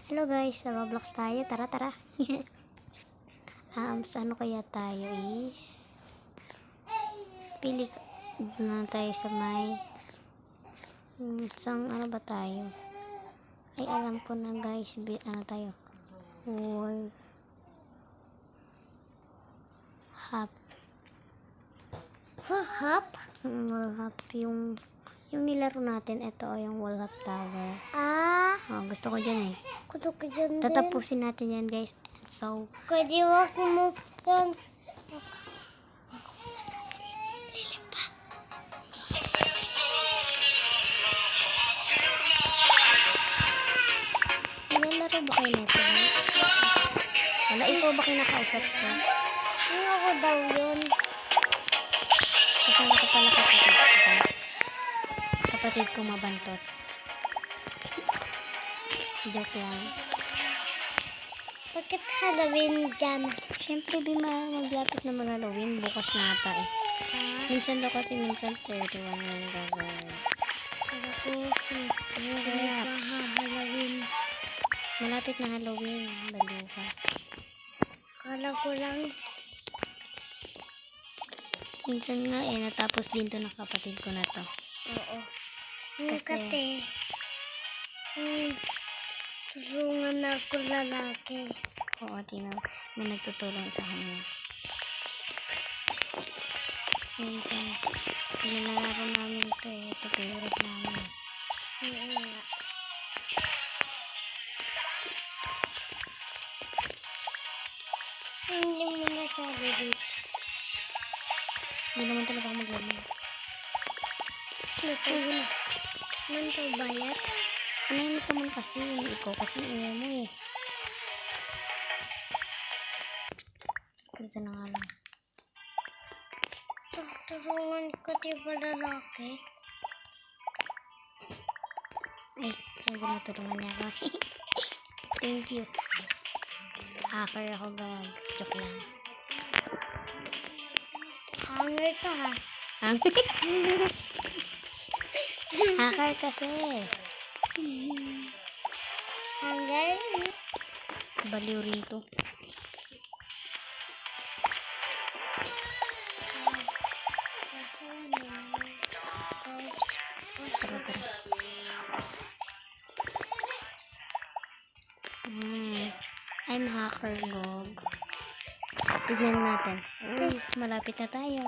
Hello guys, sa Roblox tayo. Tara, tara. Sa ano kaya tayo is pili na tayo sa may sang ano ba tayo? Ay, alam ko na guys, ano tayo? Wall hop. Hop? Wall hop yung nilaro natin. Ito yung wall hop tower. Oh, gusto ko dyan eh. Gusto ko dyan din. Tatapusin natin yan guys. So, Pwede ba kumukan? nilalaro ba kayo nito? Wala, ikaw ba kinakausap ko? Ano ako daw yun? Kasama ko pala kapatid ko. Kapatid ko mabantot. Joke lang. Bakit Halloween dyan? Siyempre, maglapit na mga Halloween. Bukas na ata eh. Minsan daw kasi, minsan 31 yung gagawin. Halloween. Malapit na Halloween. Baliw ka. Kala ko lang. Minsan nga eh, natapos din to ng kapatid ko na to. Oo. Kasi- Tulungan ako lalaki. Oo, may nagtutulong sa kanya. Minsan, nilalaro namin to eh. Ito favorite namin. Oo nga. Hindi mo nasabi dito. Hindi naman talaga ako maglaro. Natulog. Mantaw bayat? Manahimik ka man kasi. Ikaw kasi ingay mo eh. Dito na nga lang. Tulungan ko diba lalaki? Ay, hindi natulungan niya ako. Thank you. Hacker ako ba? Joke lang. Hanger ka ha? Hacker kasi. Hanger? Baliw rin to. Tara, tara. I'm hacker, log. Tignan natin. Uy, malapit na tayo.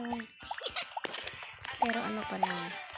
Pero ano pa lang.